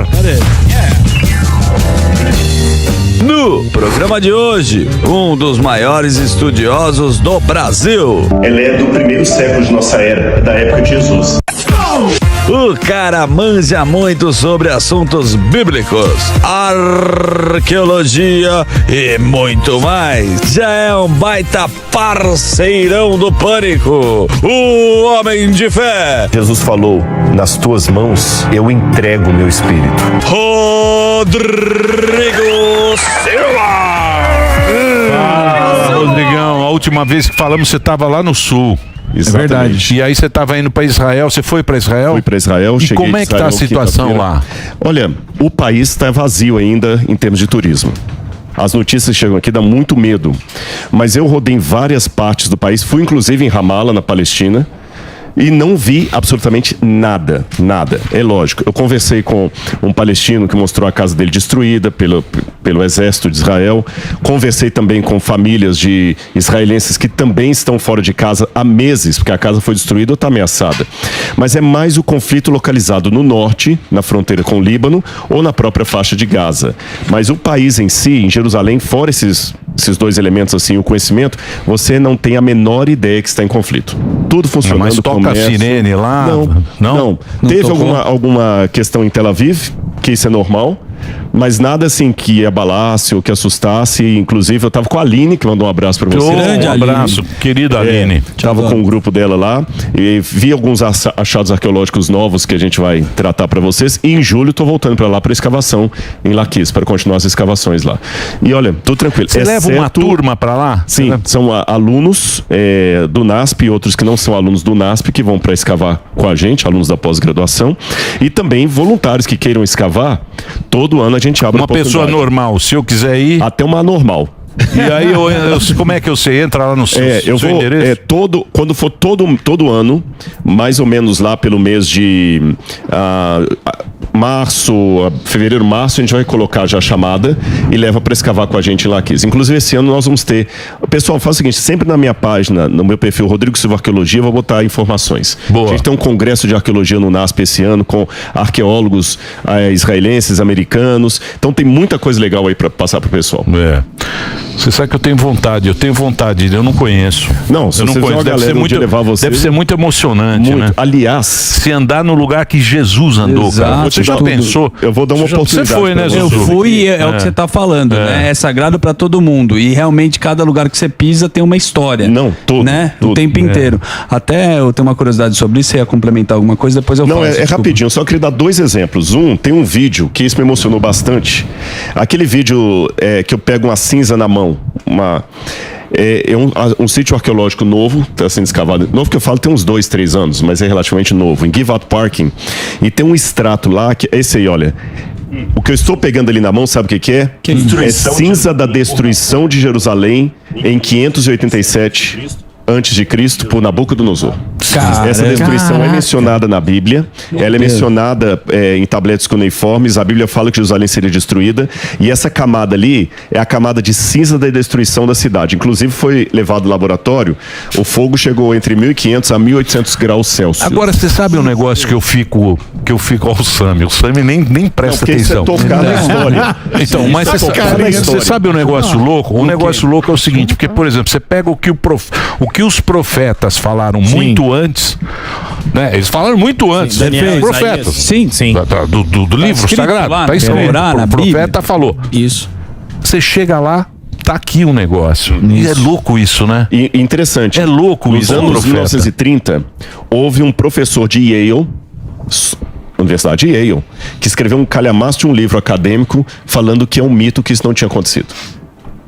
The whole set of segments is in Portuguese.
favor. Cadê? No programa de hoje, um dos maiores estudiosos do Brasil. Ela é do primeiro século de nossa era, da época de Jesus. O cara manja muito sobre assuntos bíblicos, arqueologia e muito mais. Já é um baita parceirão do Pânico, o Homem de Fé. Jesus falou, nas tuas mãos eu entrego o meu espírito. Rodrigo Silva. Rodrigão, a última vez que falamos você estava lá no sul. Exatamente. É verdade. E aí você estava indo para Israel, você foi para Israel? Fui para Israel, e cheguei. Como é que está a situação lá? Olha, o país está vazio ainda em termos de turismo. As notícias que chegam aqui dão muito medo. Mas eu rodei em várias partes do país, fui inclusive em Ramallah, na Palestina, e não vi absolutamente nada, nada. É lógico, eu conversei com um palestino que mostrou a casa dele destruída pelo exército de Israel. Conversei também com famílias de israelenses que também estão fora de casa há meses, porque a casa foi destruída ou está ameaçada. Mas é mais o conflito localizado no norte, na fronteira com o Líbano, ou na própria faixa de Gaza. Mas o país em si, em Jerusalém, fora esses dois elementos, assim, o conhecimento, você não tem a menor ideia que está em conflito. Tudo funcionando. Mas toca a sirene lá? Não. Teve alguma questão em Tel Aviv, que isso é normal, mas nada assim que abalasse ou que assustasse. Inclusive eu tava com a Aline, que mandou um abraço para você. Um abraço, querida Aline. Tava com um grupo dela lá e vi alguns achados arqueológicos novos que a gente vai tratar para vocês. E em julho tô voltando para lá para escavação em Laquis, para continuar as escavações lá. E olha, tudo tranquilo. Você leva uma turma para lá? Sim, são alunos do NASP e outros que não são alunos do NASP que vão para escavar com a gente, alunos da pós-graduação, e também voluntários que queiram escavar. Todo ano a gente abre uma pessoa normal, se eu quiser ir. Até uma anormal. E aí, como é que você entra lá no seu, seu endereço? Quando for todo ano, mais ou menos lá pelo mês de fevereiro, março, a gente vai colocar já a chamada e leva para escavar com a gente em Laquis. Inclusive, esse ano nós vamos ter... Pessoal, faz o seguinte, sempre na minha página, no meu perfil Rodrigo Silva Arqueologia, eu vou botar informações. Boa. A gente tem um congresso de arqueologia no NASP esse ano, com arqueólogos israelenses, americanos. Então tem muita coisa legal aí para passar pro pessoal. Você sabe que eu tenho vontade, eu não conheço. Não, se você conheço, deve ser muito emocionante, né? Aliás, se andar no lugar que Jesus andou, cara. Você já pensou? Eu vou dar uma oportunidade. Você foi, né, Eu fui e é o que você tá falando, né? É sagrado para todo mundo. E realmente cada lugar que você pisa tem uma história. Não, tudo. Né? Tudo. O tempo inteiro. Até eu tenho uma curiosidade sobre isso, você ia complementar alguma coisa, depois eu falo. Não, é rapidinho, só queria dar dois exemplos. Tem um vídeo que isso me emocionou bastante. Aquele vídeo que eu pego uma cinza na mão, um sítio arqueológico novo, está sendo escavado. Novo que eu falo tem uns 2, 3 anos, mas é relativamente novo, em Give Up Parking. E tem um extrato lá, que esse aí, olha. O que eu estou pegando ali na mão, sabe o que é? É cinza da destruição de Jerusalém em 587 antes de Cristo por Nabucodonosor. Essa destruição é mencionada na Bíblia, ela é mencionada em tabletes cuneiformes. A Bíblia fala que Jerusalém seria destruída, e essa camada ali é a camada de cinza da destruição da cidade. Inclusive foi levado ao laboratório, o fogo chegou entre 1500 a 1800 graus Celsius. Agora você sabe um negócio que eu fico ao Sami, o Sami nem presta atenção. Você tocar na história. Então, mas você sabe um negócio louco? Um negócio louco é o seguinte, porque, por exemplo, você pega o que os profetas falaram muito antes, né? Eles falaram muito antes. Profetas. Sim. Do livro sagrado. Está escrito. O profeta falou. Isso. Você chega lá, tá aqui um negócio. E é louco isso, né? E interessante. É louco isso. Nos anos 1930, houve um professor de Yale, Universidade de Yale, que escreveu um calhamaço de um livro acadêmico falando que é um mito que isso não tinha acontecido.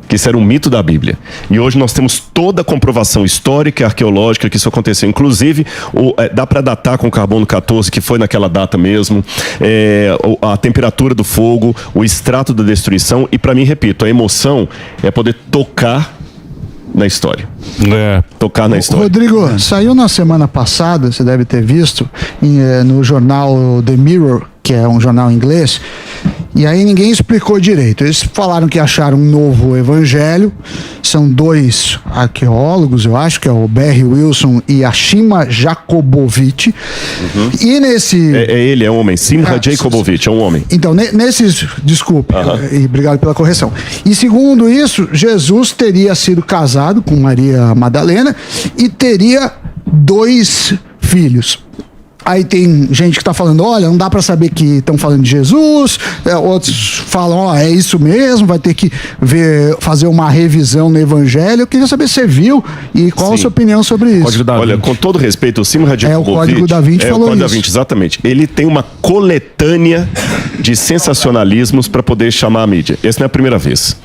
Que isso era um mito da Bíblia. E hoje nós temos toda a comprovação histórica e arqueológica que isso aconteceu. Inclusive, dá para datar com carbono 14, que foi naquela data mesmo, a temperatura do fogo, o extrato da destruição. E para mim, repito, a emoção é poder tocar na história. Tocar na história. Rodrigo, saiu na semana passada, você deve ter visto, no jornal The Mirror, que é um jornal inglês, E aí ninguém explicou direito. Eles falaram que acharam um novo evangelho. São 2 arqueólogos, eu acho, que é o Barry Wilson e a Shima Jakobowicz. E nesse... Ele é um homem. Simcha Jakobowicz é um homem. Então, desculpe, e obrigado pela correção. E segundo isso, Jesus teria sido casado com Maria Madalena e teria 2 filhos. Aí tem gente que tá falando, olha, não dá pra saber que estão falando de Jesus. Outros falam, ó, é isso mesmo, vai ter que fazer uma revisão no evangelho. Eu queria saber se você viu e qual a sua opinião sobre isso. Olha, com todo respeito, o Simcha Jakobowicz... o Código da Vinci falou isso. O Código da Vinci, exatamente. Ele tem uma coletânea de sensacionalismos para poder chamar a mídia. Essa não é a primeira vez.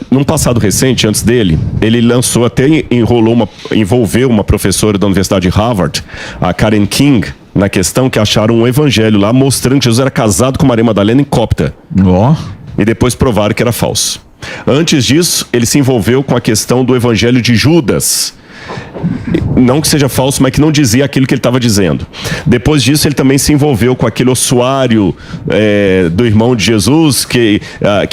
Num passado recente, antes dele, ele lançou, até envolveu uma professora da Universidade de Harvard, a Karen King, na questão que acharam um evangelho lá mostrando que Jesus era casado com Maria Madalena em cópita. E depois provaram que era falso. Antes disso, ele se envolveu com a questão do evangelho de Judas. Não que seja falso, mas que não dizia aquilo que ele estava dizendo. Depois disso, ele também se envolveu com aquele ossuário do irmão de Jesus, que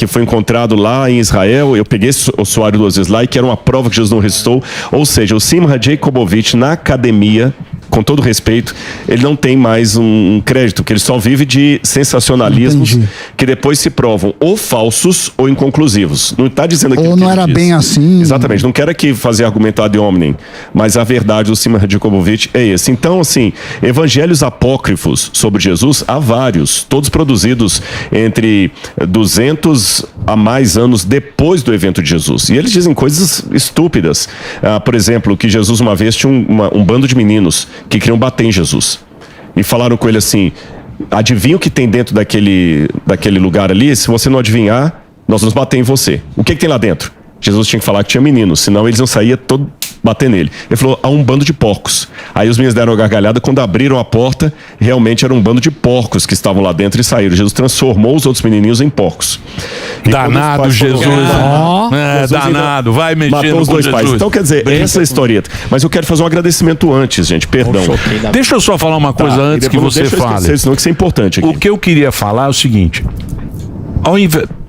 foi encontrado lá em Israel. Eu peguei esse ossuário 2 vezes lá, e que era uma prova que Jesus não ressuscitou. Ou seja, o Simcha Jakobowicz, na academia, com todo respeito, ele não tem mais um crédito, que ele só vive de sensacionalismos que depois se provam ou falsos ou inconclusivos. Não está dizendo aquilo ou não era bem assim. Exatamente, não quero aqui fazer argumento ad hominem, mas a verdade do Simcha Jakobowicz é esse. Então, assim, evangelhos apócrifos sobre Jesus, há vários, todos produzidos entre 200 a mais anos depois do evento de Jesus. E eles dizem coisas estúpidas. Por exemplo, que Jesus uma vez tinha um bando de meninos que queriam bater em Jesus. E falaram com ele assim, adivinha o que tem dentro daquele lugar ali? Se você não adivinhar, nós vamos bater em você. O que tem lá dentro? Jesus tinha que falar que tinha meninos, senão eles não saíam todo bater nele. Ele falou, há um bando de porcos. Aí os meninos deram uma gargalhada, quando abriram a porta, realmente era um bando de porcos que estavam lá dentro e saíram. Jesus transformou os outros menininhos em porcos. E danado Jesus. Danado, vai mexendo matou os 2 pais. Então, quer dizer, essa é a historieta. Mas eu quero fazer um agradecimento antes, gente, perdão. Deixa eu só falar uma coisa antes que você fale. Senão que isso é importante aqui. O que eu queria falar é o seguinte,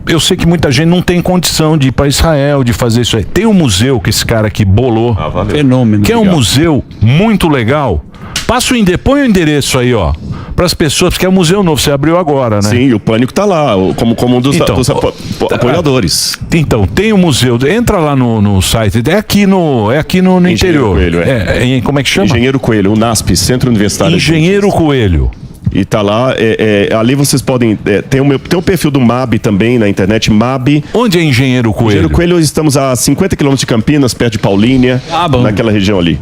eu sei que muita gente não tem condição de ir para Israel, de fazer isso aí. Tem um museu que esse cara aqui bolou, fenômeno, que é um museu muito legal. Põe o endereço aí, ó, para as pessoas, porque é um museu novo, você abriu agora, né? Sim, o Pânico tá lá, como um dos apoiadores. Então, tem um museu, entra lá no site, é aqui no interior. Coelho, como é que chama? Engenheiro Coelho, o NASP, Centro Universitário. Engenheiro Coelho. E tá lá, ali vocês podem... tem o perfil do MAB também na internet, MAB. Onde é Engenheiro Coelho? Engenheiro Coelho, estamos a 50 km de Campinas, perto de Paulínia, naquela região ali.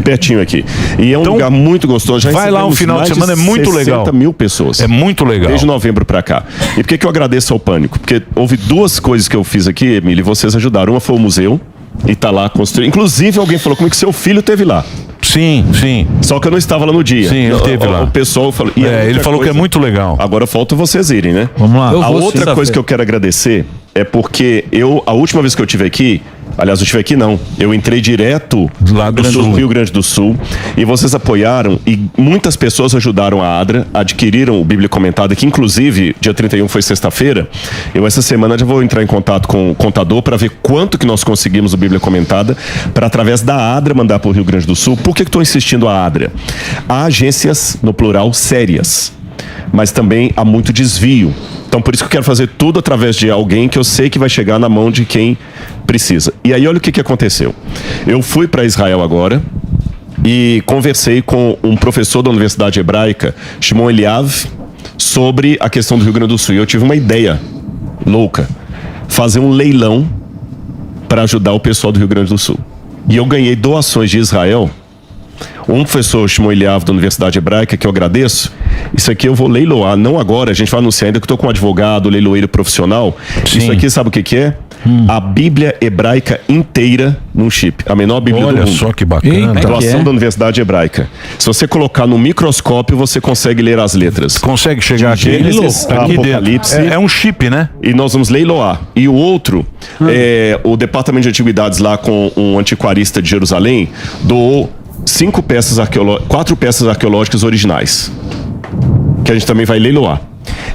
Pertinho aqui. E é um lugar muito gostoso. Já vai lá um final de semana, é muito legal. 60 mil pessoas. É muito legal. Desde novembro pra cá. E por que eu agradeço ao Pânico? Porque houve 2 coisas que eu fiz aqui, Emílio, e vocês ajudaram. Uma foi o museu, e tá lá construído. Inclusive, alguém falou como é que seu filho teve lá. Sim. Só que eu não estava lá no dia. Sim, ele teve lá. O pessoal falou... ele falou que é muito legal. Agora falta vocês irem, né? Vamos lá. A outra coisa que eu quero agradecer é porque a última vez que eu estive aqui, aliás, eu estive aqui não, eu entrei direto do Rio Grande do Sul, e vocês apoiaram, e muitas pessoas ajudaram a ADRA, adquiriram o Bíblia Comentada, que inclusive, dia 31 foi sexta-feira. Eu essa semana já vou entrar em contato com o contador para ver quanto que nós conseguimos o Bíblia Comentada, para através da ADRA mandar para o Rio Grande do Sul. Por que estou insistindo a ADRA? Há agências, no plural, sérias, mas também há muito desvio. Então, por isso que eu quero fazer tudo através de alguém que eu sei que vai chegar na mão de quem precisa. E aí, olha o que aconteceu. Eu fui para Israel agora e conversei com um professor da Universidade Hebraica, Shimon Eliav, sobre a questão do Rio Grande do Sul. E eu tive uma ideia louca. Fazer um leilão para ajudar o pessoal do Rio Grande do Sul. E eu ganhei doações de Israel. Um professor, Shimon Eliav, da Universidade Hebraica, que eu agradeço. Isso aqui eu vou leiloar, não agora, a gente vai anunciar ainda que eu estou com um advogado, leiloeiro profissional. Sim. Isso aqui, sabe o que é? A Bíblia Hebraica inteira num chip. A menor Bíblia do mundo. Olha só que bacana. Doação da Universidade Hebraica. Se você colocar no microscópio, você consegue ler as letras. Consegue chegar aqui. Apocalipse. É um chip, né? E nós vamos leiloar. E o outro, o Departamento de Antiguidades lá com um antiquarista de Jerusalém, doou 4 peças arqueológicas originais, que a gente também vai leiloar.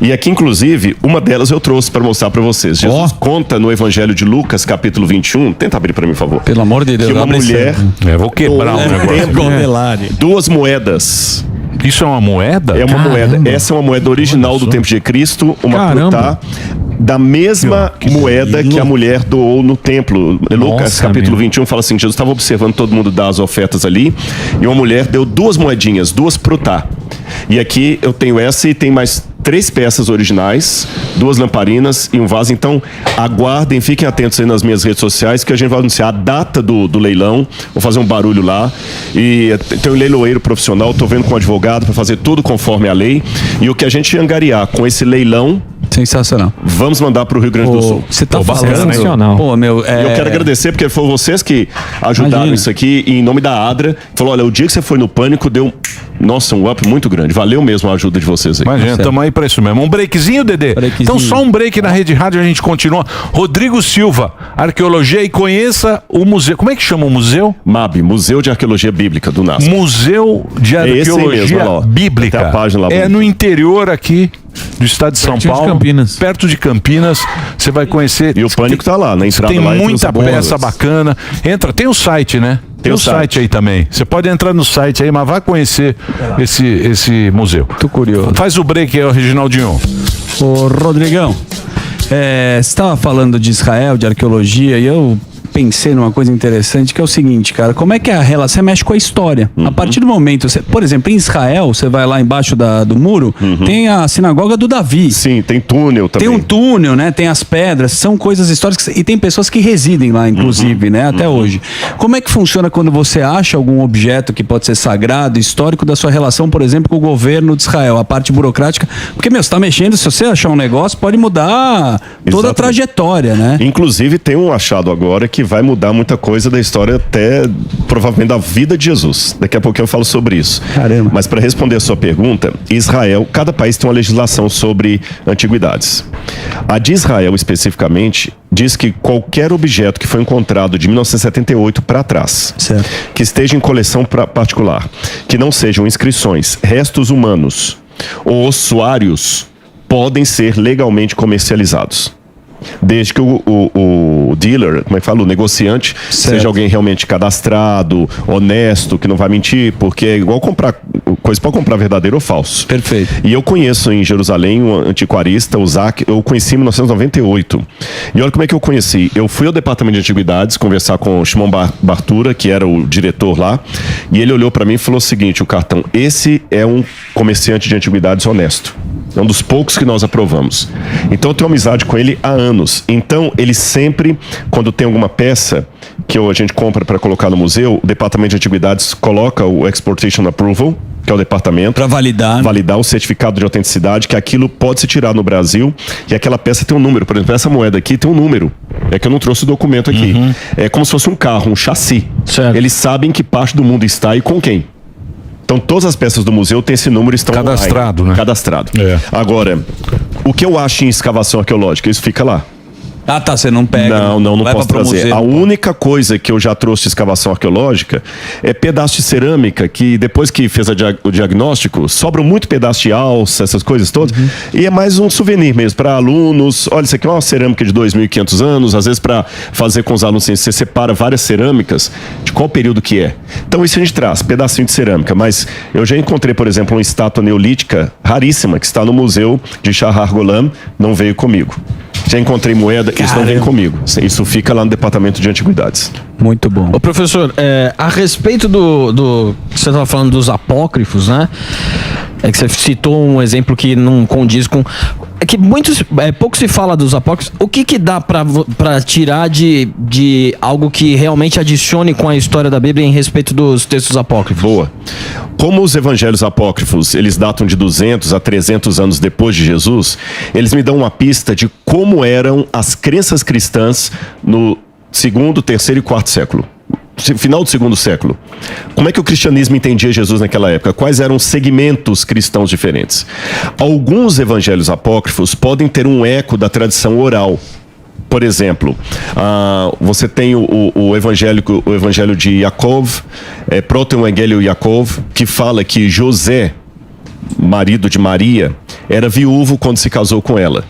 E aqui, inclusive, uma delas eu trouxe para mostrar para vocês. Jesus conta no Evangelho de Lucas, capítulo 21. Tenta abrir para mim, por favor. Pelo amor de Deus. Que uma mulher... vou quebrar o negócio. 2 moedas. Isso é uma moeda? É uma moeda. Essa é uma moeda original do tempo de Cristo, uma crutá da mesma moeda que a mulher doou no templo. Lucas, capítulo 21, fala assim, Jesus estava observando todo mundo dar as ofertas ali, e uma mulher deu 2 moedinhas, 2 prutá. E aqui eu tenho essa e tem mais 3 peças originais, 2 lamparinas e um vaso. Então, aguardem, fiquem atentos aí nas minhas redes sociais, que a gente vai anunciar a data do leilão. Vou fazer um barulho lá. E tem um leiloeiro profissional, tô vendo com um advogado para fazer tudo conforme a lei. E o que a gente angariar com esse leilão, sensacional. Vamos mandar para o Rio Grande do Sul. Você tá falando, sensacional. Pô, meu, eu quero agradecer, porque foram vocês que ajudaram isso aqui, e em nome da Adra, falou, olha, o dia que você foi no Pânico, deu, nossa, um up muito grande. Valeu mesmo a ajuda de vocês aí. Imagina, estamos aí para isso mesmo. Um breakzinho, Dedê? Então só um break na Rede Rádio, a gente continua. Rodrigo Silva, Arqueologia, e conheça o museu. Como é que chama o museu? MAB, Museu de Arqueologia Bíblica do NASP. Museu de Arqueologia Bíblica. Tem a página lá. É no interior aqui do estado de São Paulo, perto de Campinas. Você vai conhecer. E o Pânico tá lá, na entrada. Tem lá, muita peça bacana. Entra, tem o site, né? Tem o site aí também. Você pode entrar no site aí, mas vai conhecer esse museu. Tô curioso. Faz o break aí, Reginaldinho. Ô, Rodrigão, você estava falando de Israel, de arqueologia, e eu pensei numa coisa interessante, que é o seguinte, cara, como é que é a relação? Você mexe com a história. A partir do momento, por exemplo, em Israel, você vai lá embaixo do muro, tem a sinagoga do Davi. Sim, tem túnel também. Tem um túnel, né? Tem as pedras, são coisas históricas, e tem pessoas que residem lá, inclusive, né? Até hoje. Como é que funciona quando você acha algum objeto que pode ser sagrado, histórico, da sua relação, por exemplo, com o governo de Israel, a parte burocrática? Porque, meu, você tá mexendo, se você achar um negócio, pode mudar toda a trajetória, né? Inclusive, tem um achado agora que vai mudar muita coisa da história, até provavelmente da vida de Jesus. Daqui a pouco eu falo sobre isso. Caramba. Mas para responder a sua pergunta, Israel, cada país tem uma legislação sobre antiguidades. A de Israel, especificamente, diz que qualquer objeto que foi encontrado de 1978 para trás, certo, que esteja em coleção particular, que não sejam inscrições, restos humanos ou ossuários, podem ser legalmente comercializados. Desde que o dealer, como é que fala, o negociante, seja alguém realmente cadastrado, honesto, que não vai mentir, porque é igual comprar coisa, pode comprar verdadeiro ou falso. Perfeito. E eu conheço em Jerusalém um antiquarista, o Zac, eu conheci em 1998. E olha como é que eu conheci. Eu fui ao departamento de antiguidades conversar com o Shimon Bartura, que era o diretor lá, e ele olhou para mim e falou o seguinte, o cartão, esse é um comerciante de antiguidades honesto. É um dos poucos que nós aprovamos. Então eu tenho amizade com ele há anos. Então ele sempre, quando tem alguma peça que a gente compra para colocar no museu, o departamento de antiguidades coloca o Exportation Approval, que é o departamento, para validar o certificado de autenticidade, que aquilo pode se tirar no Brasil, e aquela peça tem um número. Por exemplo, essa moeda aqui tem um número. É que eu não trouxe o documento aqui. É como se fosse um carro, um chassi. Certo. Eles sabem que parte do mundo está e com quem. Então todas as peças do museu têm esse número, estão cadastrado, online, né? Cadastrado. É. Agora, o que eu acho em escavação arqueológica, isso fica lá. Ah, tá, você não pega. Não leva posso pro trazer. museu. A única coisa que eu já trouxe de escavação arqueológica é pedaço de cerâmica, que depois que fez o diagnóstico, sobram muito pedaço de alça, essas coisas todas, e é mais um souvenir mesmo, para alunos. Olha, isso aqui é uma cerâmica de 2.500 anos, às vezes para fazer com os alunos, assim, você separa várias cerâmicas, de qual período que é. Então isso a gente traz, pedacinho de cerâmica, mas eu já encontrei, por exemplo, uma estátua neolítica raríssima, que está no museu de Shahar Golan, não veio comigo. Já encontrei moeda, isso não vem comigo. Isso fica lá no departamento de antiguidades. Muito bom. Ô professor, a respeito do você estava falando dos apócrifos, né? É que você citou um exemplo que não condiz com... É que pouco se fala dos apócrifos. O que dá para tirar de algo que realmente adicione com a história da Bíblia em respeito dos textos apócrifos? Boa. Como os evangelhos apócrifos, eles datam de 200 a 300 anos depois de Jesus, eles me dão uma pista de como eram as crenças cristãs no 2º, 3º e 4º século. Final do 2º século. Como é que o cristianismo entendia Jesus naquela época? Quais eram os segmentos cristãos diferentes? Alguns evangelhos apócrifos podem ter um eco da tradição oral. Por exemplo, você tem o evangelho de Yaakov, Proto-Evangelho Yaakov, que fala que José, marido de Maria, era viúvo quando se casou com ela.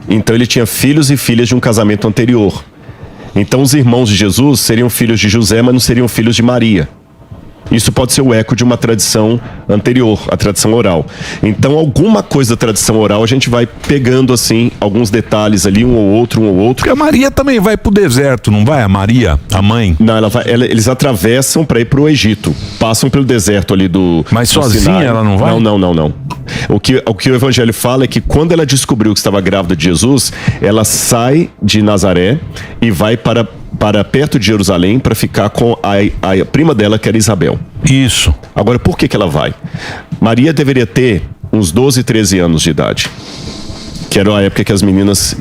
Então ele tinha filhos e filhas de um casamento anterior. Então os irmãos de Jesus seriam filhos de José, mas não seriam filhos de Maria. Isso pode ser o eco de uma tradição anterior, a tradição oral. Então, alguma coisa da tradição oral, a gente vai pegando, assim, alguns detalhes ali, um ou outro. Porque a Maria também vai pro deserto, não vai? A Maria, a mãe? Não, eles atravessam para ir pro Egito. Passam pelo deserto ali do Mas do sozinha Sinai. ela não vai? Não. O que o Evangelho fala é que quando ela descobriu que estava grávida de Jesus, ela sai de Nazaré e vai para perto de Jerusalém para ficar com a prima dela, que era Isabel. Isso. Agora, por que ela vai? Maria deveria ter uns 12, 13 anos de idade, que era a época que as meninas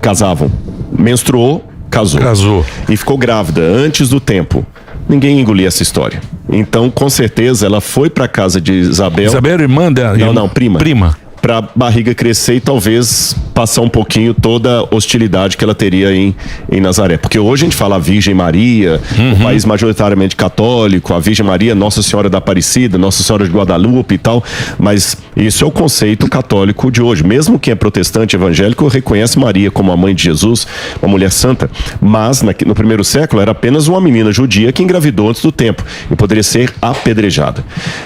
casavam. Menstruou, casou. E ficou grávida antes do tempo. Ninguém engolia essa história. Então, com certeza, ela foi para casa de Isabel. Isabel era irmã dela? Não, prima. Prima. Para a barriga crescer e talvez passar um pouquinho toda a hostilidade que ela teria em Nazaré. Porque hoje a gente fala a Virgem Maria, um país majoritariamente católico, a Virgem Maria, Nossa Senhora da Aparecida, Nossa Senhora de Guadalupe e tal, mas isso é o conceito católico de hoje. Mesmo quem é protestante evangélico reconhece Maria como a mãe de Jesus, uma mulher santa, mas no primeiro século era apenas uma menina judia que engravidou antes do tempo e poderia ser apedrejada.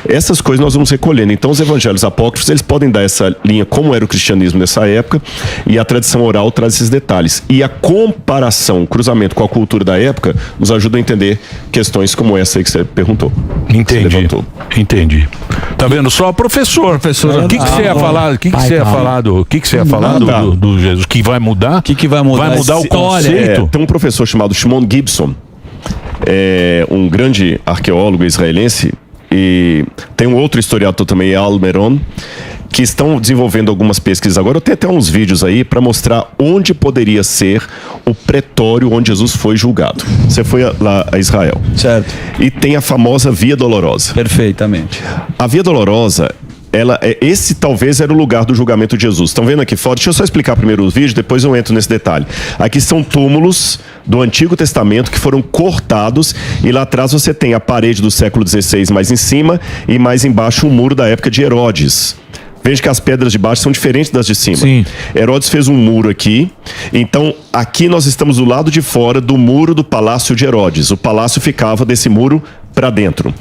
Essas coisas nós vamos recolhendo. Então os evangelhos apócrifos, eles podem dar essa linha, como era o cristianismo nessa época, e a tradição oral traz esses detalhes. E a comparação, o cruzamento com a cultura da época, nos ajuda a entender questões como essa aí que você perguntou. Entendi. Tá vendo só, professor? O que você ia falar? O que você ia falar do Jesus? Que vai mudar? O que vai mudar? Vai mudar o conceito? Tem um professor chamado Shimon Gibson, um grande arqueólogo israelense, e tem um outro historiador também, Al Meron, que estão desenvolvendo algumas pesquisas agora. Eu tenho até uns vídeos aí para mostrar onde poderia ser o pretório onde Jesus foi julgado. Você foi lá a Israel. Certo. E tem a famosa Via Dolorosa. Perfeitamente. A Via Dolorosa, esse talvez era o lugar do julgamento de Jesus. Estão vendo aqui fora? Deixa eu só explicar primeiro os vídeos, depois eu entro nesse detalhe. Aqui são túmulos do Antigo Testamento que foram cortados, e lá atrás você tem a parede do século XVI mais em cima e mais embaixo o muro da época de Herodes. Veja que as pedras de baixo são diferentes das de cima. Sim. Herodes fez um muro aqui. Então, aqui nós estamos do lado de fora do muro do Palácio de Herodes. O palácio ficava desse muro para dentro.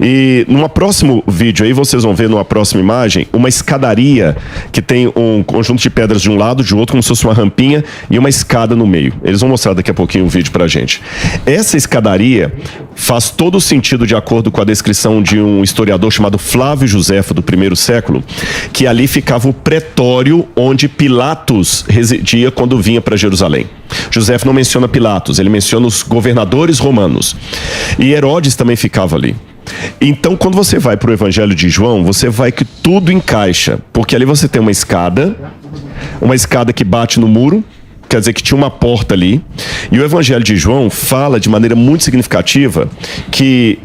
E num próximo vídeo aí, vocês vão ver numa próxima imagem, uma escadaria que tem um conjunto de pedras de um lado, de outro, como se fosse uma rampinha, e uma escada no meio. Eles vão mostrar daqui a pouquinho um vídeo pra gente. Essa escadaria faz todo o sentido de acordo com a descrição de um historiador chamado Flávio Josefo, do primeiro século, que ali ficava o pretório onde Pilatos residia quando vinha para Jerusalém. Josefo não menciona Pilatos, ele menciona os governadores romanos. E Herodes também ficava ali. Então, quando você vai para o Evangelho de João, você vai que tudo encaixa, porque ali você tem uma escada que bate no muro, quer dizer que tinha uma porta ali, e o Evangelho de João fala de maneira muito significativa que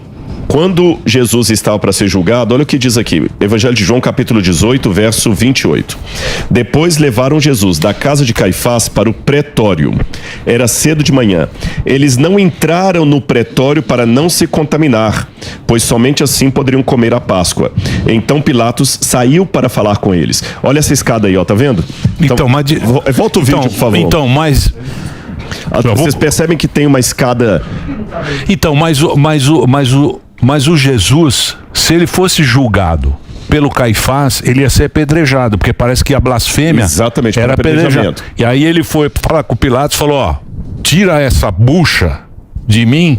quando Jesus estava para ser julgado, olha o que diz aqui, Evangelho de João, capítulo 18, verso 28. Depois levaram Jesus da casa de Caifás para o pretório. Era cedo de manhã. Eles não entraram no pretório para não se contaminar, pois somente assim poderiam comer a Páscoa. Então Pilatos saiu para falar com eles. Olha essa escada aí, ó, tá vendo? Então, mas volta o vídeo, por favor. Então, mas vocês percebem que tem uma escada. Então, mas o Jesus, se ele fosse julgado pelo Caifás, ele ia ser apedrejado, porque parece que a blasfêmia exatamente, era apedrejamento. E aí ele foi falar com Pilatos e falou, ó, tira essa bucha de mim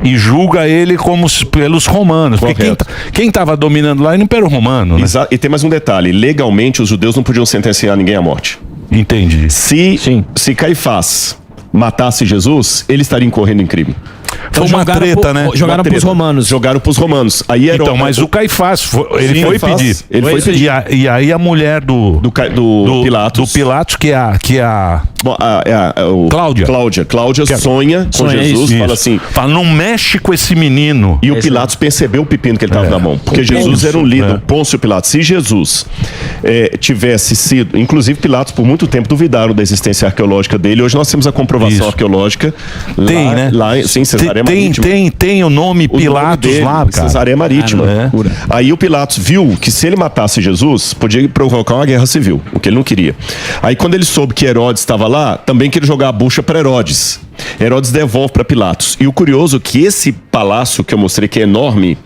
e julga ele como pelos romanos. Porque quem estava dominando lá era o Império Romano, né? E tem mais um detalhe, legalmente os judeus não podiam sentenciar ninguém à morte. Entendi. Se Caifás matasse Jesus, ele estaria incorrendo em crime. Foi uma treta, né? Jogaram pros romanos. Jogaram pros romanos. Aí Herodes, então, mas o Caifás, ele foi pedir. Ele foi pedir. E aí a mulher do Pilatos. Do Pilatos, que é Cláudia sonha com Jesus, isso. fala assim... Fala, não mexe com esse menino. E o Pilatos percebeu o pepino que ele estava na mão. Porque Jesus era um líder, Pôncio Pilatos. Se Jesus tivesse sido... Inclusive, Pilatos, por muito tempo, duvidaram da existência arqueológica dele. Hoje nós temos a comprovação arqueológica. Tem, né? Sim, Cesareia Marítima. Tem o nome Pilatos dele, lá, cara. Cesareia Marítima. Aí o Pilatos viu que se ele matasse Jesus, podia provocar uma guerra civil, o que ele não queria. Aí quando ele soube que Herodes estava lá, também queria jogar a bucha para Herodes. Herodes devolve para Pilatos. E o curioso é que esse palácio que eu mostrei, que é enorme,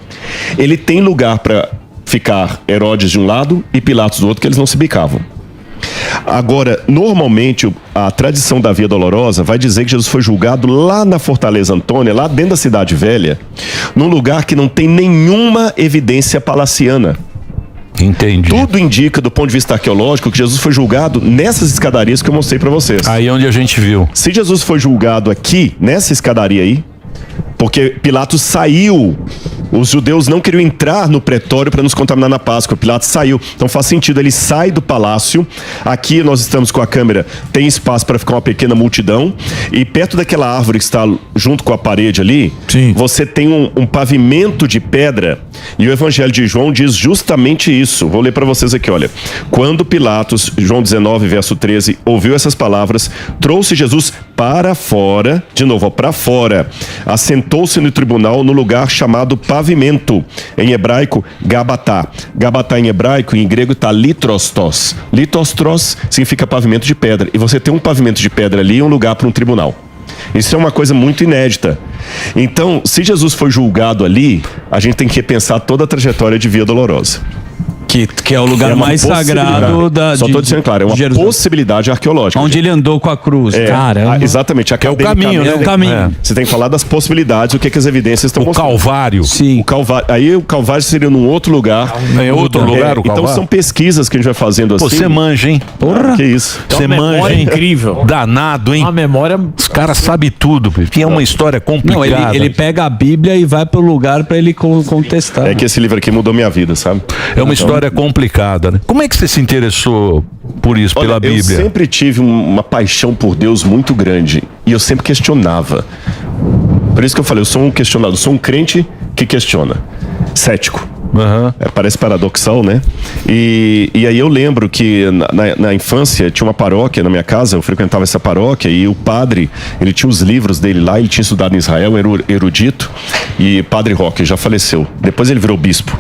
ele tem lugar para ficar Herodes de um lado e Pilatos do outro, que eles não se bicavam. Agora, normalmente, a tradição da Via Dolorosa vai dizer que Jesus foi julgado lá na Fortaleza Antônia, lá dentro da Cidade Velha, num lugar que não tem nenhuma evidência palaciana. Entendi. Tudo indica, do ponto de vista arqueológico, que Jesus foi julgado nessas escadarias que eu mostrei para vocês. Aí onde a gente viu. Se Jesus foi julgado aqui, nessa escadaria aí, porque Pilatos saiu, os judeus não queriam entrar no pretório para nos contaminar na Páscoa. Pilatos saiu, então faz sentido, ele sai do palácio. Aqui nós estamos com a câmera, tem espaço para ficar uma pequena multidão, e perto daquela árvore que está junto com a parede ali, você tem um pavimento de pedra, e o Evangelho de João diz justamente isso. Vou ler para vocês aqui, olha. Quando Pilatos, João 19, verso 13, ouviu essas palavras, trouxe Jesus para fora, de novo, para fora, assentou-se no tribunal no lugar chamado pavimento, em hebraico, Gabatá. Gabatá em hebraico, em grego está litrostos. Litostros significa pavimento de pedra, e você tem um pavimento de pedra ali, um lugar para um tribunal. Isso é uma coisa muito inédita. Então, se Jesus foi julgado ali, a gente tem que repensar toda a trajetória de Via Dolorosa. Que é o lugar mais sagrado da... Só estou dizendo, claro, é uma possibilidade arqueológica. Onde ele andou com a cruz. Caramba. Exatamente. É o caminho, né? É o caminho. Você tem que falar das possibilidades, o que as evidências estão mostrando. Calvário. Sim. O Calvário. Aí o Calvário seria num outro lugar. É outro lugar o Calvário? Então são pesquisas que a gente vai fazendo assim. Pô, você manja, hein? Porra. Que isso. Você manja, hein? Incrível. Danado, hein? Uma memória... Os caras sabem tudo, porque é uma história complicada. Não, ele pega a Bíblia e vai pro lugar para ele contestar. É que esse livro aqui mudou minha vida, sabe? É uma história complicada, né? Como é que você se interessou por isso, pela Bíblia? Eu sempre tive uma paixão por Deus muito grande, e eu sempre questionava. Por isso que eu falei, eu sou um questionador, sou um crente que questiona. Cético. Parece paradoxal, né? E aí eu lembro que na infância tinha uma paróquia na minha casa, eu frequentava essa paróquia, e o padre, ele tinha os livros dele lá, ele tinha estudado em Israel, era erudito, e Padre Roque já faleceu. Depois ele virou bispo.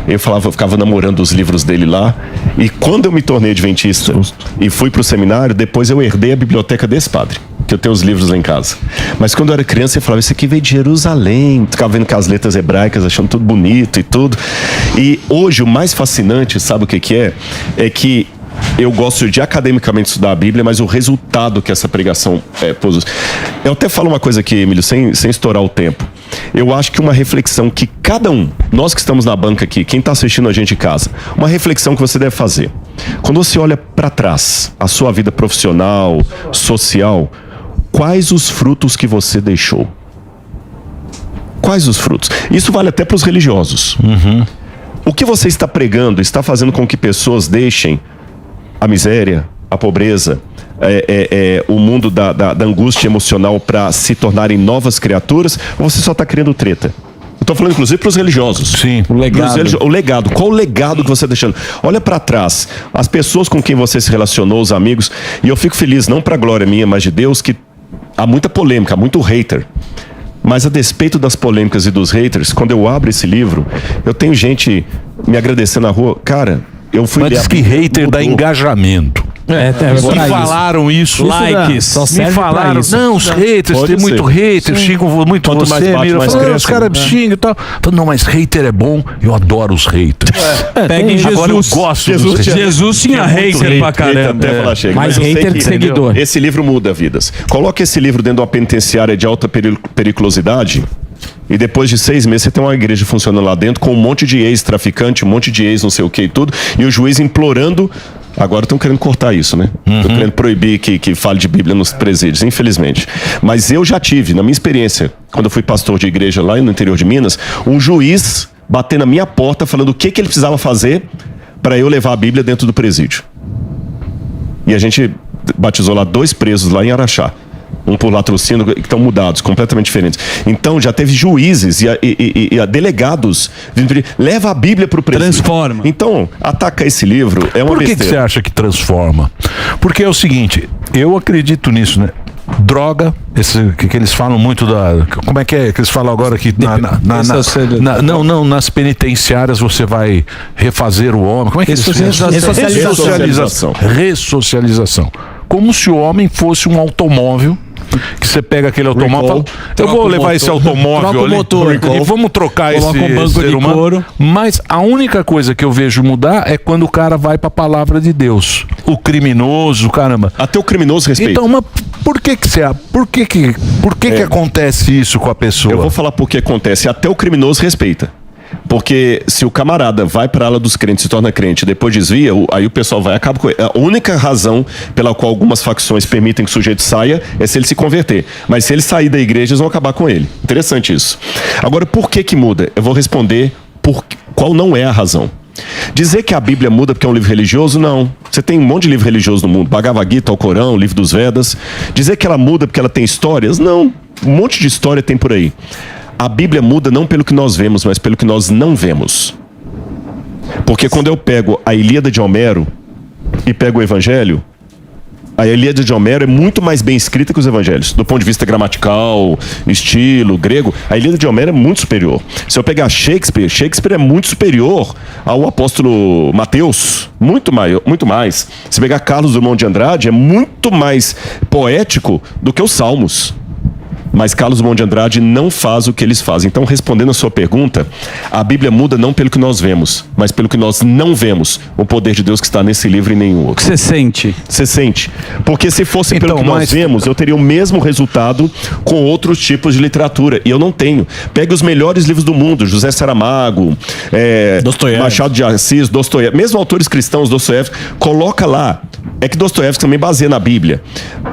Eu ficava namorando os livros dele lá, e quando eu me tornei adventista e fui pro seminário, depois eu herdei a biblioteca desse padre, que eu tenho os livros lá em casa. Mas quando eu era criança, eu falava, isso aqui veio de Jerusalém. Ficava vendo com as letras hebraicas, achando tudo bonito e tudo. E hoje o mais fascinante, sabe o que é? É que eu gosto de academicamente estudar a Bíblia, mas o resultado que essa pregação pôs. Eu até falo uma coisa aqui, Emílio, sem estourar o tempo. Eu acho que uma reflexão que cada um, nós que estamos na banca aqui, quem está assistindo a gente em casa, uma reflexão que você deve fazer. Quando você olha para trás, a sua vida profissional, social, quais os frutos que você deixou? Quais os frutos? Isso vale até para os religiosos. O que você está pregando está fazendo com que pessoas deixem a miséria, a pobreza, o mundo da angústia emocional para se tornarem novas criaturas, ou você só está criando treta? Eu estou falando inclusive para os religiosos. Sim. O legado. O legado. Qual o legado que você está deixando? Olha para trás. As pessoas com quem você se relacionou, os amigos, e eu fico feliz, não para glória minha, mas de Deus, que há muita polêmica, há muito hater. Mas a despeito das polêmicas e dos haters, quando eu abro esse livro, eu tenho gente me agradecendo na rua. Cara, eu fui ler a Bíblia. Mas diz que hater dá engajamento. Me falaram isso. Likes. Só Me serve falaram, pra isso. não, os haters, tem muito hater, xingam muito Quanto você, mais bate, mira, mais fala, cresce, os caras xingam e tal. Falo, não, mas hater é bom, eu adoro os haters. Pega em Jesus. Agora eu gosto dos haters. Jesus tinha hater pra caramba. até falar chega. Mais Mas eu sei hater que seguidor. Esse livro muda vidas. Coloque esse livro dentro de uma penitenciária de alta periculosidade, e depois de 6 meses você tem uma igreja funcionando lá dentro com um monte de ex-traficante, um monte de ex não sei o que e tudo, e o juiz implorando. Agora estão querendo cortar isso, né? Estão querendo proibir que fale de Bíblia nos presídios, infelizmente. Mas eu já tive, na minha experiência, quando eu fui pastor de igreja lá no interior de Minas, um juiz bater na minha porta falando o que ele precisava fazer para eu levar a Bíblia dentro do presídio. E a gente batizou lá 2 presos lá em Araxá. Um por latrocínio, que estão mudados, completamente diferentes. Então já teve juízes e delegados vindo, leva a Bíblia para o presídio. Transforma. Então, atacar esse livro é uma Por que besteira. você acha que transforma? Porque é o seguinte, eu acredito nisso, né? Droga, que eles falam muito da... Como é que eles falam agora que nas penitenciárias você vai refazer o homem. Como é que eles Ressocialização. Ressocialização. Como se o homem fosse um automóvel, que você pega aquele automóvel e fala, eu vou levar esse automóvel ali e vamos trocar esse ser humano. Mas a única coisa que eu vejo mudar é quando o cara vai para a palavra de Deus. O criminoso, caramba. Até o criminoso respeita. Então, mas por que acontece isso com a pessoa? Eu vou falar por que acontece. Até o criminoso respeita. Porque se o camarada vai para a ala dos crentes, se torna crente, depois desvia, aí o pessoal vai e acaba com ele. A única razão pela qual algumas facções permitem que o sujeito saia é se ele se converter. Mas se ele sair da igreja, eles vão acabar com ele. Interessante isso. Agora, por que muda? Eu vou responder qual não é a razão. Dizer que a Bíblia muda porque é um livro religioso, não. Você tem um monte de livro religioso no mundo. Bhagavad Gita, o Corão, o livro dos Vedas. Dizer que ela muda porque ela tem histórias, não. Um monte de história tem por aí. A Bíblia muda não pelo que nós vemos, mas pelo que nós não vemos. Porque quando eu pego a Ilíada de Homero e pego o Evangelho, a Ilíada de Homero é muito mais bem escrita que os Evangelhos. Do ponto de vista gramatical, estilo, grego, a Ilíada de Homero é muito superior. Se eu pegar Shakespeare é muito superior ao apóstolo Mateus. Muito mais. Se pegar Carlos Drummond de Andrade, é muito mais poético do que os Salmos. Mas Carlos Drummond de Andrade não faz o que eles fazem. Então, respondendo a sua pergunta, a Bíblia muda não pelo que nós vemos, mas pelo que nós não vemos. O poder de Deus que está nesse livro e nenhum outro. Você sente? Você sente. Porque se fosse pelo que nós vemos, eu teria o mesmo resultado com outros tipos de literatura. E eu não tenho. Pegue os melhores livros do mundo, José Saramago, Machado de Assis, Dostoiévski, mesmo autores cristãos, Dostoiévski, coloca lá. É que Dostoiévski também baseia na Bíblia.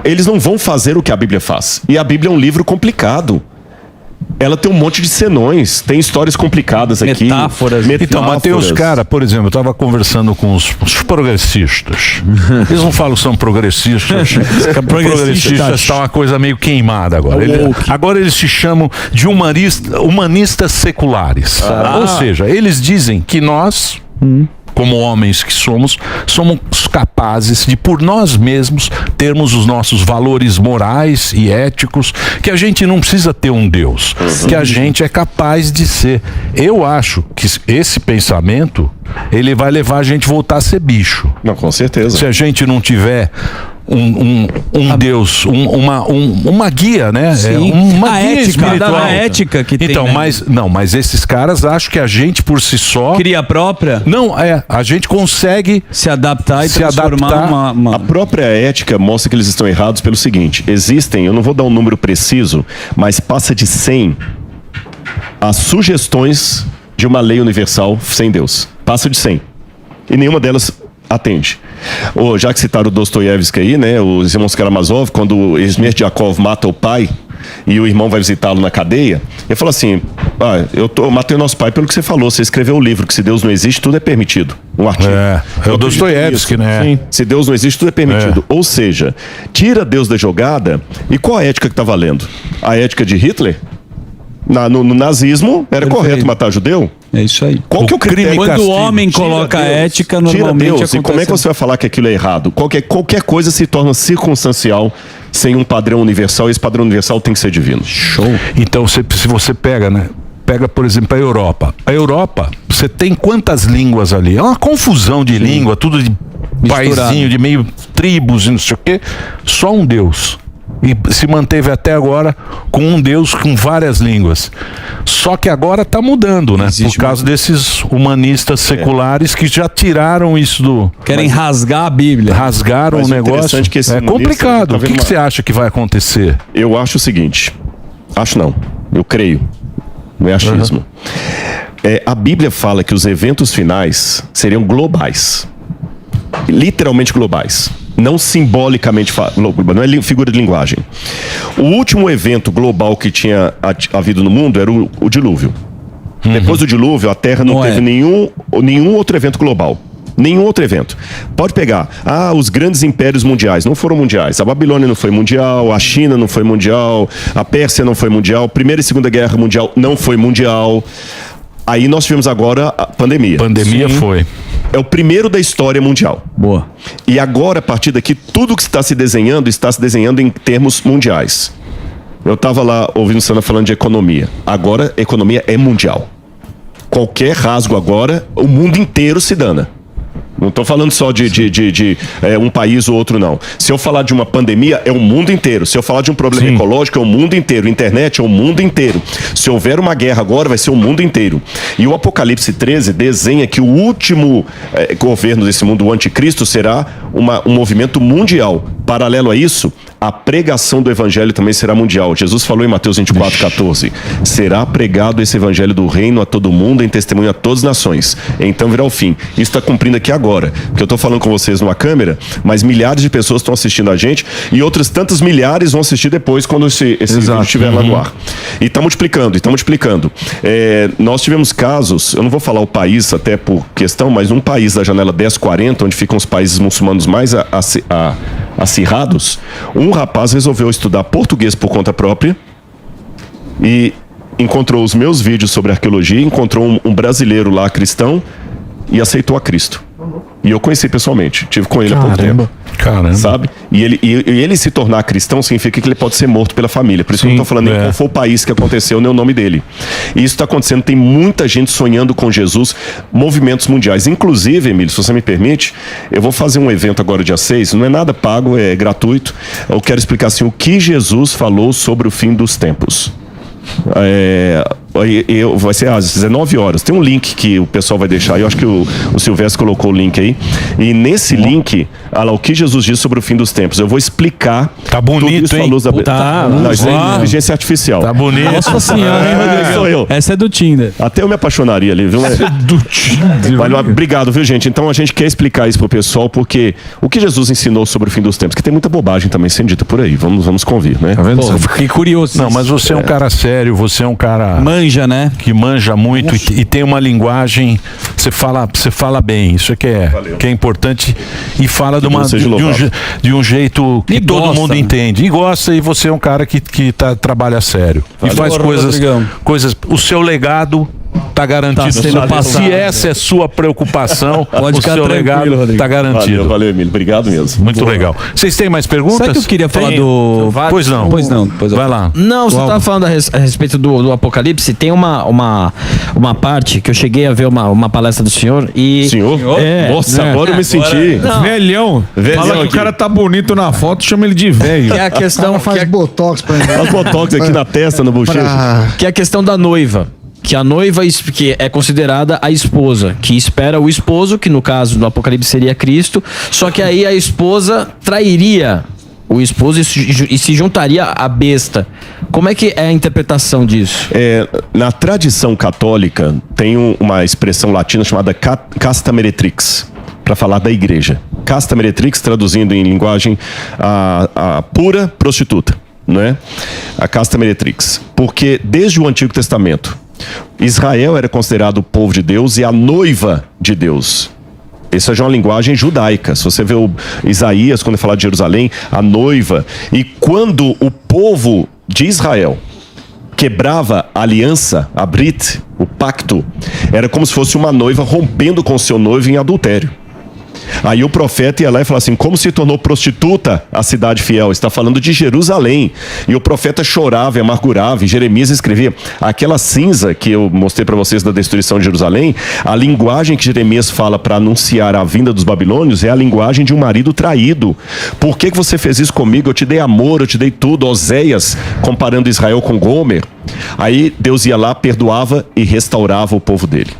Eles não vão fazer o que a Bíblia faz. E a Bíblia é um livro complicado. Ela tem um monte de senões, tem histórias complicadas aqui. Metáforas. Então, Mateus, cara, por exemplo, eu estava conversando com os progressistas. Eles não falam que são progressistas. Progressistas está uma coisa meio queimada agora. Agora eles se chamam de humanistas seculares. Ou seja, eles dizem que nós... como homens que somos capazes de, por nós mesmos, termos os nossos valores morais e éticos, que a gente não precisa ter um Deus, que a gente é capaz de ser. Eu acho que esse pensamento, ele vai levar a gente a voltar a ser bicho. Não, com certeza. Se a gente não tiver Deus, uma guia, né? Uma guia espiritual. A ética que tem. Então, mas esses caras acham que a gente por si só cria a própria. Não, a gente consegue se adaptar e transformar uma... A própria ética mostra que eles estão errados pelo seguinte: existem, eu não vou dar um número preciso, mas passa de 100 as sugestões de uma lei universal sem Deus. Passa de 100. E nenhuma delas atende. Já que citaram o Dostoiévski aí, né? Os irmãos Karamazov, quando o Smerdyakov mata o pai e o irmão vai visitá-lo na cadeia, ele fala assim: eu matei o nosso pai pelo que você falou, você escreveu o livro que se Deus não existe, tudo é permitido. Um artigo. É o Dostoiévski, né? Sim. Se Deus não existe, tudo é permitido. Ou seja, tira Deus da jogada, e qual a ética que está valendo? A ética de Hitler? No nazismo, era correto matar judeu? É isso aí. Qual que é o critério? Quando o homem coloca a ética, normalmente Deus, e como é que você vai falar que aquilo é errado? Qualquer coisa se torna circunstancial sem um padrão universal, e esse padrão universal tem que ser divino. Show. Então, se você pega, né? Pega, por exemplo, a Europa. A Europa, você tem quantas línguas ali? É uma confusão de língua, tudo de paizinho, de meio tribos e não sei o quê. Só um Deus. E se manteve até agora com um Deus com várias línguas. Só que agora está mudando, né? Por causa desses humanistas seculares que já tiraram isso do... Querem rasgar a Bíblia. Rasgaram o negócio. Que é complicado. O que você acha que vai acontecer? Eu acho o seguinte. Acho não. Eu creio. Não é achismo. A Bíblia fala que os eventos finais seriam globais. Literalmente globais. Não simbolicamente, não é figura de linguagem. O último evento global que tinha havido no mundo era o dilúvio. Depois do dilúvio, a Terra não teve nenhum outro evento global. Nenhum outro evento. Pode pegar, os grandes impérios mundiais não foram mundiais. A Babilônia não foi mundial, a China não foi mundial, a Pérsia não foi mundial, Primeira e Segunda Guerra Mundial não foi mundial. Aí nós tivemos agora a pandemia. Pandemia foi. É o primeiro da história mundial. Boa. E agora, a partir daqui, tudo que está se desenhando em termos mundiais. Eu estava lá ouvindo Sandra falando de economia. Agora, economia é mundial. Qualquer rasgo agora, o mundo inteiro se dana. Não estou falando só de um país ou outro, não. Se eu falar de uma pandemia, é o mundo inteiro. Se eu falar de um problema ecológico, é o mundo inteiro. Internet é o mundo inteiro. Se houver uma guerra agora, vai ser o mundo inteiro. E o Apocalipse 13 desenha que o último governo desse mundo, o anticristo, será um movimento mundial. Paralelo a isso, a pregação do evangelho também será mundial. Jesus falou em Mateus 24:14: será pregado esse evangelho do reino a todo mundo, em testemunho a todas as nações. Então virá o fim. Isso está cumprindo aqui agora. Porque eu estou falando com vocês numa câmera, mas milhares de pessoas estão assistindo a gente e outras tantas milhares vão assistir depois quando esse vídeo estiver lá no ar. E está multiplicando, nós tivemos casos, eu não vou falar o país até por questão, mas um país da janela 1040, onde ficam os países muçulmanos mais acirrados, um rapaz resolveu estudar português por conta própria e encontrou os meus vídeos sobre arqueologia, encontrou um brasileiro lá cristão e aceitou a Cristo. E eu conheci pessoalmente, tive com ele há pouco tempo. Caramba. Sabe? E ele se tornar cristão significa que ele pode ser morto pela família. Por isso que eu não estou falando nem qual foi o país que aconteceu, nem o nome dele. E isso está acontecendo, tem muita gente sonhando com Jesus, movimentos mundiais. Inclusive, Emílio, se você me permite, eu vou fazer um evento agora dia 6, não é nada pago, é gratuito. Eu quero explicar assim, o que Jesus falou sobre o fim dos tempos. Vai ser às 19 horas. Tem um link que o pessoal vai deixar. Eu acho que o Silvestre colocou o link aí. E nesse link, o que Jesus disse sobre o fim dos tempos. Eu vou explicar. Tá bonito, hein? Isso é inteligência artificial. Tá bonito. Nossa senhora, hein, Rodrigo? Sou eu. Essa é do Tinder. Até eu me apaixonaria ali, viu? Essa é do Tinder. Obrigado, viu, gente? Então a gente quer explicar isso pro pessoal, porque o que Jesus ensinou sobre o fim dos tempos, que tem muita bobagem também sendo dita por aí. Vamos convir, né? Tá vendo? Pô, fiquei curioso. Não, mas você é um cara sério, você é um cara... Manja, né? Que manja muito e tem uma linguagem, você fala bem, isso é que é importante, e fala de um jeito que todo mundo entende e gosta, e você é um cara que trabalha sério e faz coisas, o seu legado tá garantido. Se essa é sua preocupação, pode ficar seu legado tá garantido. Valeu, Emílio, obrigado mesmo. Muito legal. Vocês têm mais perguntas? Sabe que eu queria falar do... Pois não. Vai lá. Não, você estava falando a respeito do Apocalipse. Tem uma parte que eu cheguei a ver uma palestra do senhor e... Senhor? Nossa, agora eu me senti... Velhão. Fala que o cara tá bonito na foto, chama ele de velho. Que é a questão... Faz botox pra ele. Faz botox aqui na testa, no bochecho. Que é a questão da noiva. Que a noiva que é considerada a esposa, que espera o esposo, que no caso do Apocalipse seria Cristo, só que aí a esposa trairia o esposo e se juntaria à besta. Como é que é a interpretação disso? Na tradição católica tem uma expressão latina chamada casta meretrix, para falar da igreja. Casta meretrix, traduzindo em linguagem a pura prostituta, não é? A casta meretrix. Porque desde o Antigo Testamento, Israel era considerado o povo de Deus e a noiva de Deus. Essa já é uma linguagem judaica. Se você vê o Isaías, quando ele fala de Jerusalém, a noiva. E quando o povo de Israel quebrava a aliança, a Brit, o pacto, era como se fosse uma noiva rompendo com seu noivo em adultério. Aí o profeta ia lá e falava assim: como se tornou prostituta a cidade fiel? Está falando de Jerusalém. E o profeta chorava e amargurava, e Jeremias escrevia aquela cinza que eu mostrei para vocês da destruição de Jerusalém. A linguagem que Jeremias fala para anunciar a vinda dos babilônios é a linguagem de um marido traído. Por que você fez isso comigo? Eu te dei amor, eu te dei tudo. Oséias, comparando Israel com Gomer. Aí Deus ia lá, perdoava e restaurava o povo dele.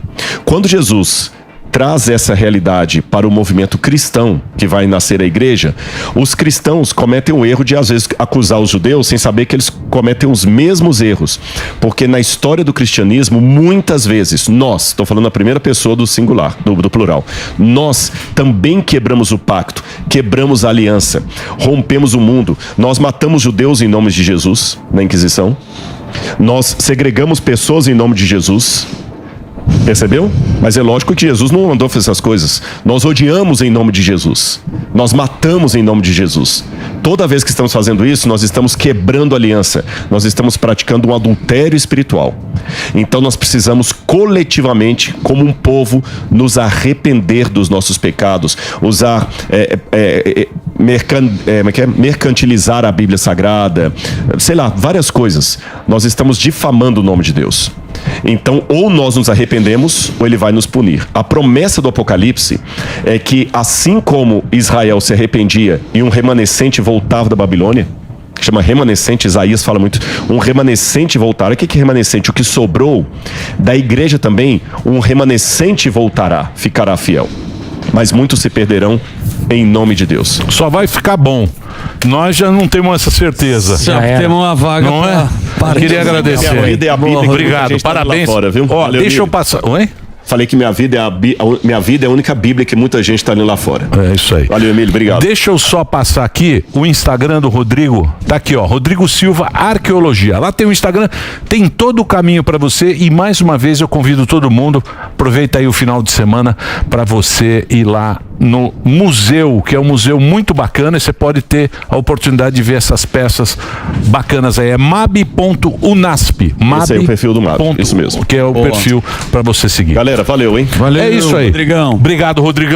Quando Jesus traz essa realidade para o movimento cristão que vai nascer a igreja, os cristãos cometem o erro de às vezes acusar os judeus sem saber que eles cometem os mesmos erros, porque na história do cristianismo muitas vezes nós, estou falando na primeira pessoa do singular, do plural, nós também quebramos o pacto, quebramos a aliança, rompemos o mundo, nós matamos judeus em nome de Jesus na Inquisição, nós segregamos pessoas em nome de Jesus. Percebeu? Mas é lógico que Jesus não mandou fazer essas coisas. Nós odiamos em nome de Jesus. Nós matamos em nome de Jesus. Toda vez que estamos fazendo isso, nós estamos quebrando a aliança. Nós estamos praticando um adultério espiritual. Então nós precisamos coletivamente, como um povo, nos arrepender dos nossos pecados, usar mercantilizar a Bíblia Sagrada, sei lá, várias coisas. Nós estamos difamando o nome de Deus. Então, ou nós nos arrependemos, ou ele vai nos punir. A promessa do Apocalipse é que, assim como Israel se arrependia e um remanescente voltava da Babilônia, que chama remanescente, Isaías fala muito, um remanescente voltará. O que é remanescente? O que sobrou da igreja também, um remanescente voltará, ficará fiel. Mas muitos se perderão em nome de Deus. Só vai ficar bom. Nós já não temos essa certeza. Já temos uma vaga. Não é? Queria agradecer. Obrigado, parabéns. Fora, viu? Ó, Valeu, deixa eu Emílio. passar. Oi? Falei que minha vida é a única Bíblia que muita gente está lendo lá fora. É isso aí. Valeu, Emílio, obrigado. Deixa eu só passar aqui o Instagram do Rodrigo. Tá aqui, ó, Rodrigo Silva Arqueologia. Lá tem o Instagram, tem todo o caminho para você e mais uma vez eu convido todo mundo, aproveita aí o final de semana para você ir lá no museu, que é um museu muito bacana e você pode ter a oportunidade de ver essas peças bacanas aí. É mab.unasp. Esse aí é o perfil do MAB, isso mesmo. Que é o perfil para você seguir. Galera, valeu, hein? Valeu, é isso aí. Rodrigão. Obrigado, Rodrigão.